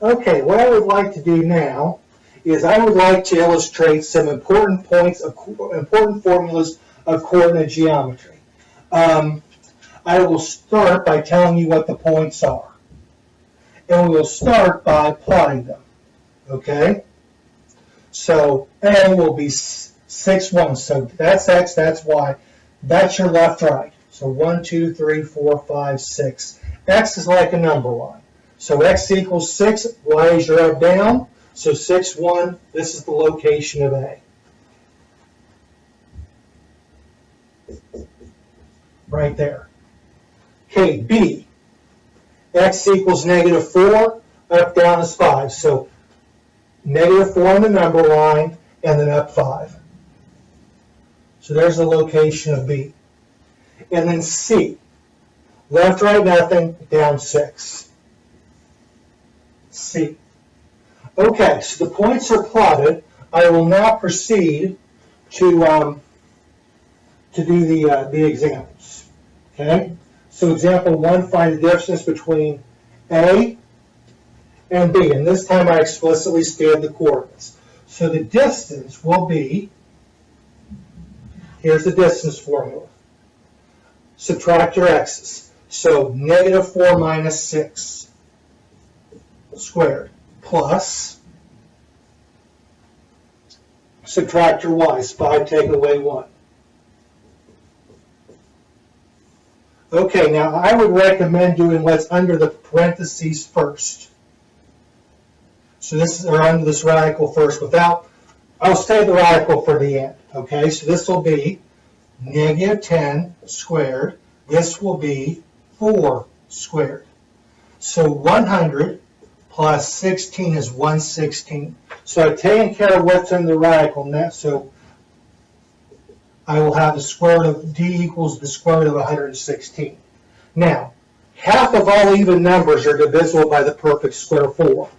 Okay, what I would like to do now is I would like to illustrate some important formulas of coordinate geometry. I will start by telling you what the points are. And we'll start by plotting them. Okay? So A will be 6, 1. So that's X, that's Y. That's your left, right. So 1, 2, 3, 4, 5, 6. X is like a number line. So X equals 6, Y is your up, down. So 6, 1, this is the location of A. Right there. Okay, B. X equals -4, up, down is 5. So -4 on the number line, and then up 5. So there's the location of B. And then C. Left, right, nothing, down 6. C. Okay, so the points are plotted. I will now proceed to do the examples. Okay? So example 1, find the distance between A and B. And this time I explicitly stated the coordinates. So the distance will be, here's the distance formula. Subtract your x's. So -4 minus 6 squared plus, subtract your y's. 5 take away 1. Okay, now I would recommend doing what's under the parentheses first. So this is, or under this radical first without, I'll save the radical for the end. Okay, so this will be -10 squared. This will be 4 squared. So 100 plus 16 is 116. So I've taken care of what's in the radical net, so I will have the square root of D equals the square root of 116. Now, half of all even numbers are divisible by the perfect square 4.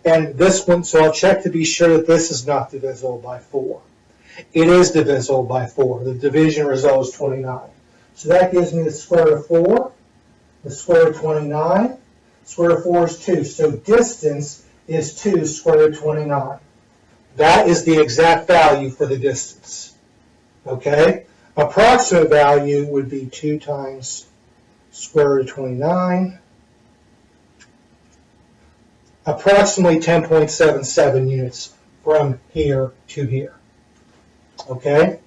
And this one, so I'll check to be sure that this is not divisible by 4. It is divisible by 4. The division result is 29. So that gives me the square root of 4, the square root of 29, square root of 4 is 2. So distance is 2 square root of 29. That is the exact value for the distance. Okay? Approximate value would be 2 times square root of 29. Approximately 10.77 units from here to here. Okay?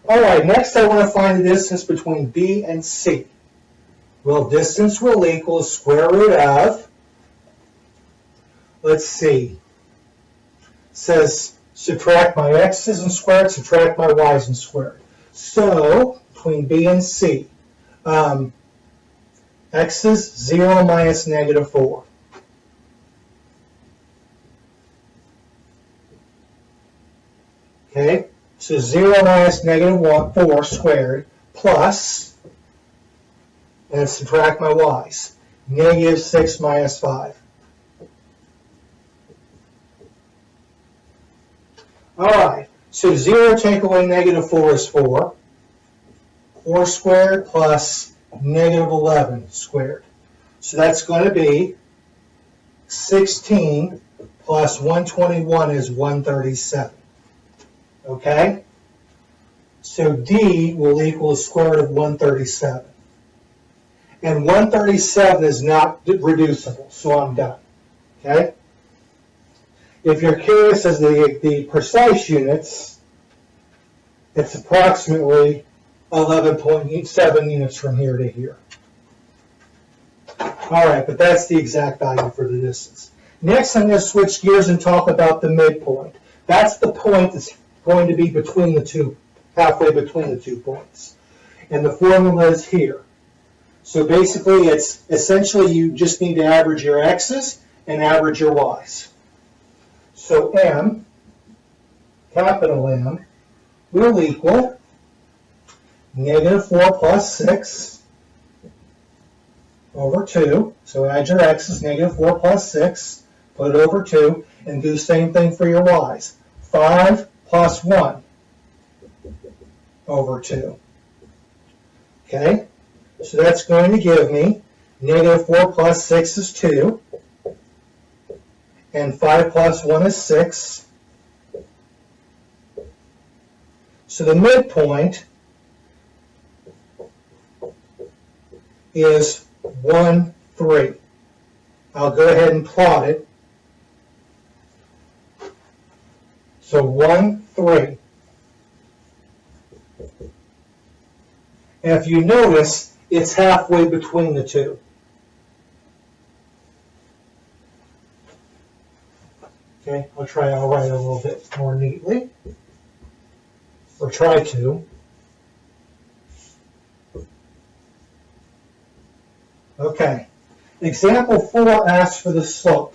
All right, next I want to find the distance between B and C. Well, distance will equal square root of, let's see, it says subtract my x's and squared, subtract my y's and squared. So, between B and C, x's 0 minus -4. Okay, so 0 minus -4 squared plus, and subtract my y's, -6 minus 5. All right, so 0 take away -4 is 4. 4 squared plus -11 squared. So that's going to be 16 plus 121 is 137. Okay? So D will equal the square root of 137. And 137 is not reducible, so I'm done. Okay? If you're curious as to the precise units, it's approximately 11.7 units from here to here. All right, but that's the exact value for the distance. Next, I'm going to switch gears and talk about the midpoint. That's the point that's going to be between the two, halfway between the 2 points. And the formula is here. So basically, it's essentially you just need to average your x's and average your y's. So M, capital M, will equal -4 plus 6 over 2. So add your x's, -4 plus 6, put it over 2, and do the same thing for your y's. 5 plus 1 over 2. Okay? So that's going to give me -4 plus 6 is 2. and 5 plus 1 is 6. So the midpoint is 1, 3. I'll go ahead and plot it. So 1, 3. And if you notice, it's halfway between the two. Okay, I'll try and write it a little bit more neatly, or try to. Okay, example 4 asks for the slope.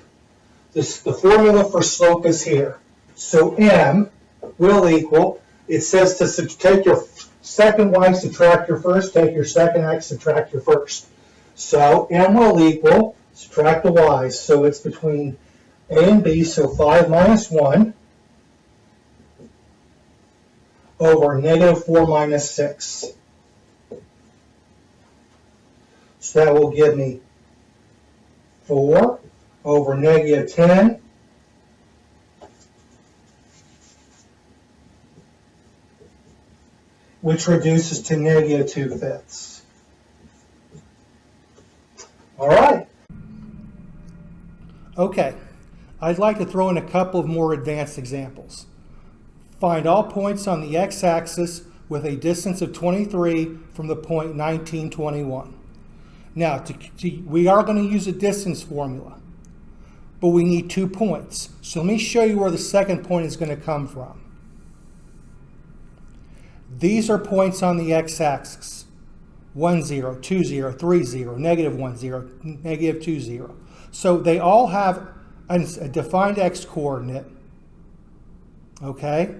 The formula for slope is here. So m will equal, it says to take your second y, subtract your first, take your second x, subtract your first. So m will equal, subtract the y's, so it's between a and b, so 5 minus 1 over negative 4 minus 6. So that will give me 4 over negative 10 which reduces to negative 2/5. All right. Okay, I'd like to throw in a couple of more advanced examples. Find all points on the x-axis with a distance of 23 from the point 19, 21. Now, we are going to use a distance formula, but we need 2 points. So let me show you where the second point is going to come from. These are points on the x-axis. 1, 0, 2, 0, 3, 0, negative 1, 0, negative 2, 0. So they all have a defined x-coordinate, okay,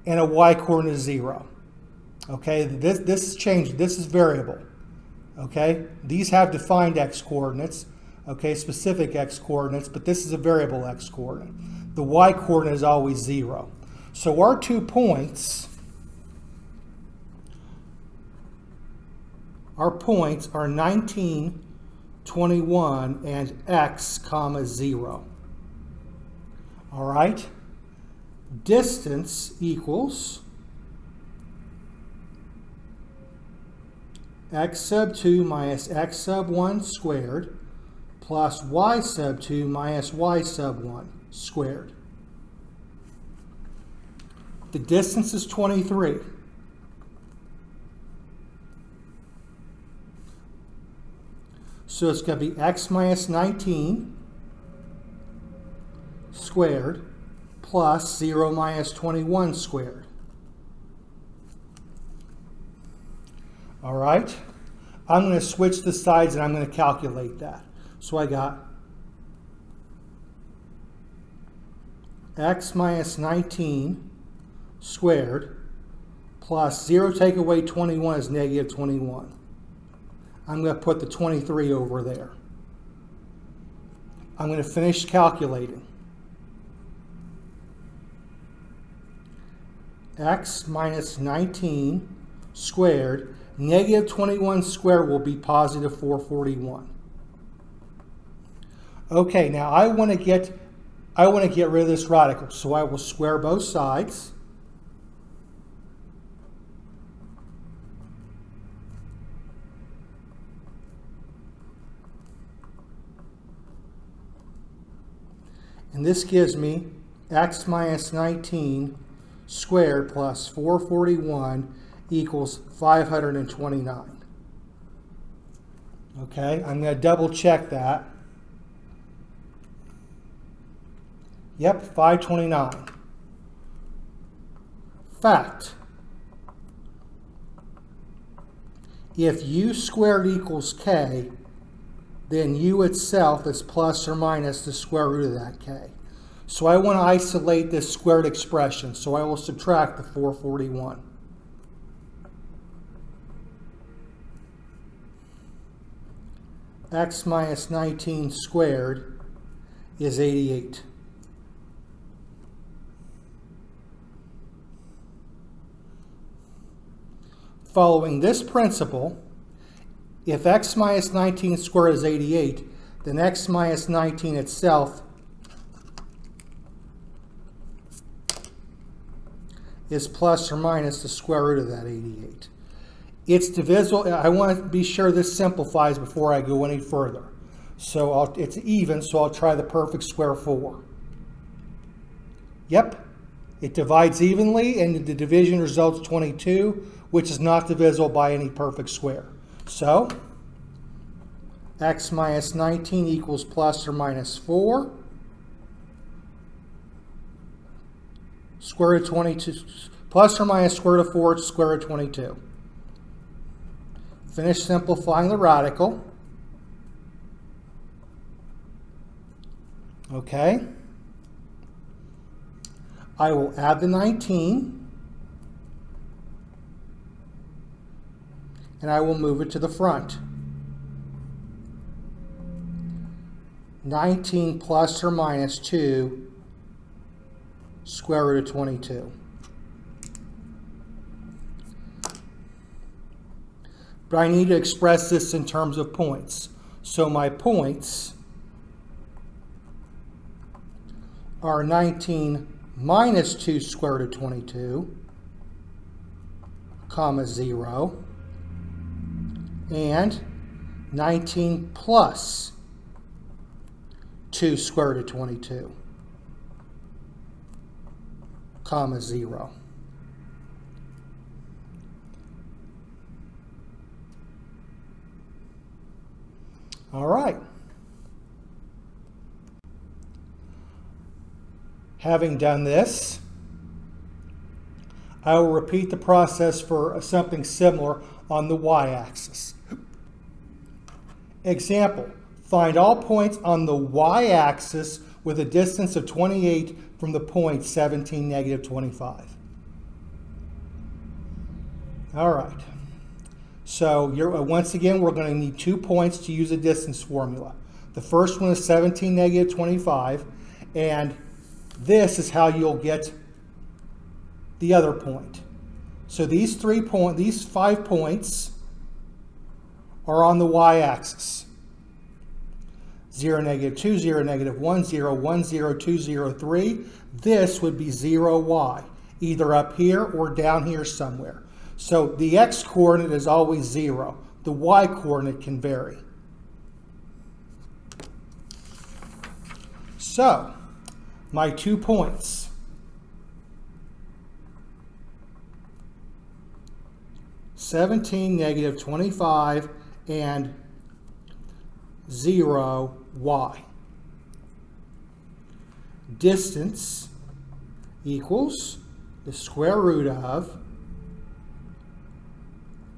and a y-coordinate of 0. Okay, this is changed. This is variable. Okay, these have defined x-coordinates, okay, specific x-coordinates, but this is a variable x-coordinate. The y-coordinate is always 0. So our 2 points, are 19, 21, and x, comma, 0. All right? Distance equals x sub 2 minus x sub 1 squared plus y sub 2 minus y sub 1 squared. The distance is 23. So it's going to be x minus 19 squared plus 0 minus 21 squared. All right, I'm going to switch the sides and I'm going to calculate that. So I got x minus 19 squared plus 0 take away 21 is negative 21. I'm going to put the 23 over there. I'm going to finish calculating. X minus 19 squared, negative 21 squared will be positive 441. Okay, now I want to get rid of this radical, so I will square both sides. And this gives me x minus 19 squared plus 441 equals 529. Okay, I'm going to double check that. Yep, 529. Fact. If u squared equals k, then u itself is plus or minus the square root of that k. So I want to isolate this squared expression, so I will subtract the 441. X minus 19 squared is 88. Following this principle, if x minus 19 squared is 88, then x minus 19 itself is plus or minus the square root of that 88. It's divisible. I want to be sure this simplifies before I go any further. So it's even, so I'll try the perfect square 4. Yep, it divides evenly, and the division results 22, which is not divisible by any perfect square. So x minus 19 equals plus or minus 4. Square root of 22, plus or minus square root of 4, it's square root of 22. Finish simplifying the radical. Okay. I will add the 19, and I will move it to the front. 19 plus or minus 2, square root of 22. But I need to express this in terms of points. So my points are 19 minus 2 square root of 22, comma 0, and 19 plus 2 square root of 22, comma 0. All right. Having done this, I will repeat the process for something similar on the y-axis. Example, find all points on the y-axis with a distance of 28 from the point 17, negative 25. All right. So once again, we're going to need 2 points to use a distance formula. The first one is 17, negative 25, and this is how you'll get the other point. So these 5 points are on the y-axis. 0, negative 2, 0, negative 1, 0, 1, 0, 2, 0, 3. This would be 0, y, either up here or down here somewhere. So the x-coordinate is always 0. The y-coordinate can vary. So, my 2 points. 17, negative 25, and 0, y. Distance equals the square root of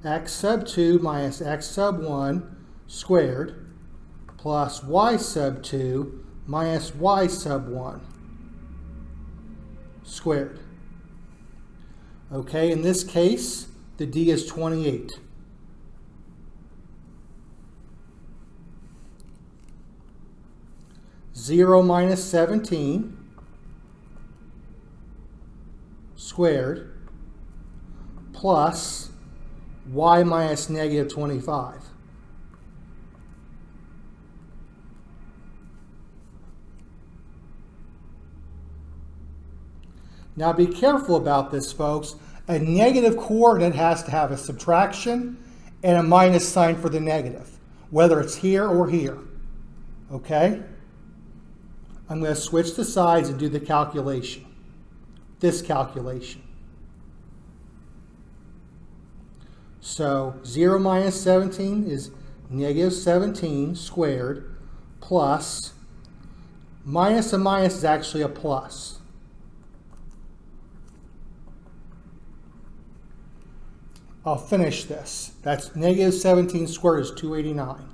x sub 2 minus x sub 1 squared plus y sub 2 minus y sub 1 squared. Okay, in this case, the d is 28. Zero minus 17 squared plus y minus negative 25. Now be careful about this, folks. A negative coordinate has to have a subtraction and a minus sign for the negative, whether it's here or here. Okay? I'm going to switch the sides and do the calculation. This calculation. So 0 minus 17 is negative 17 squared plus, minus a minus is actually a plus. I'll finish this. That's negative 17 squared is 289.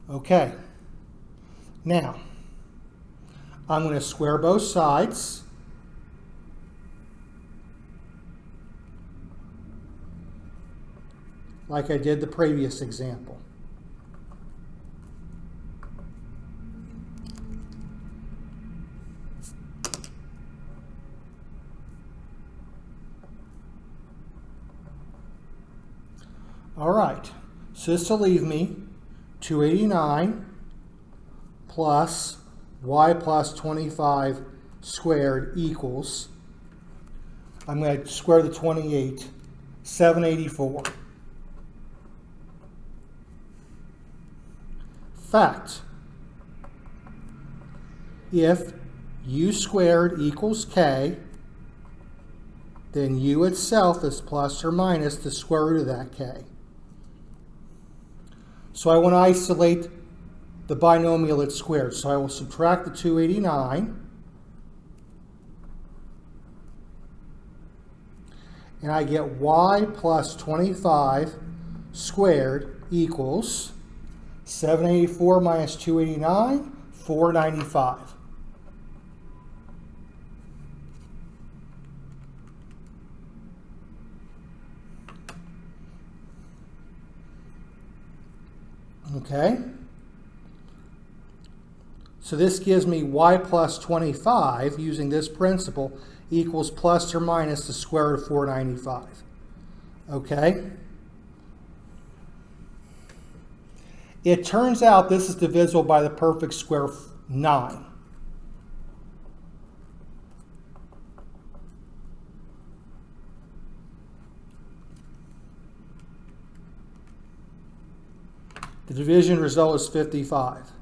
Okay, now I'm going to square both sides. Like I did the previous example. All right, So this will leave me 289 plus y plus 25 squared equals, I'm going to square the 28, 784. Fact, if u squared equals k, then u itself is plus or minus the square root of that k. So I want to isolate the binomial it's squared. So I will subtract the 289, and I get y plus 25 squared equals 784 minus 289, 495. Okay? So this gives me y plus 25, using this principle, equals plus or minus the square root of 495. Okay? It turns out this is divisible by the perfect square of 9. The division result is 55.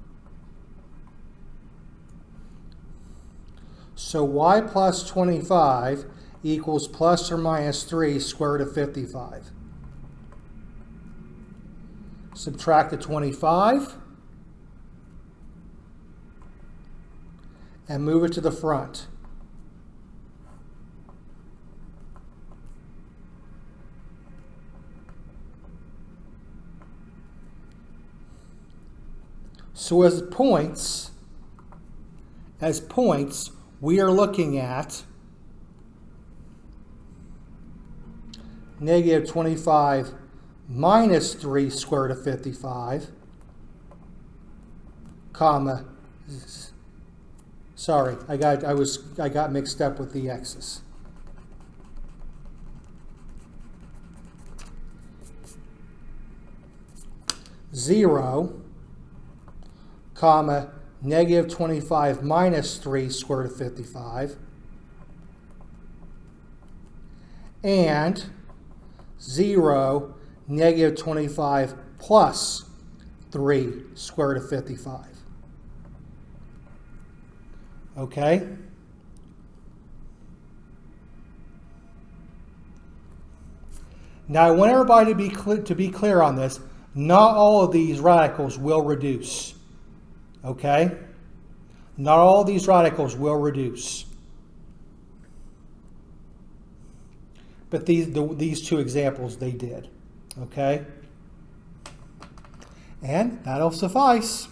So y plus 25 equals plus or minus 3 square root of 55. Subtract the 25 and move it to the front. So as points, we are looking at negative 25 minus 3 square root of 55, comma, sorry, I got mixed up with the x's. Zero, comma, negative 25 minus 3 square root of 55, and 0, negative 25 plus 3 square root of 55. Okay? Now I want everybody to be clear on this. Not all of these radicals will reduce. Okay? Not all of these radicals will reduce. But these two examples, they did. Okay? And that'll suffice.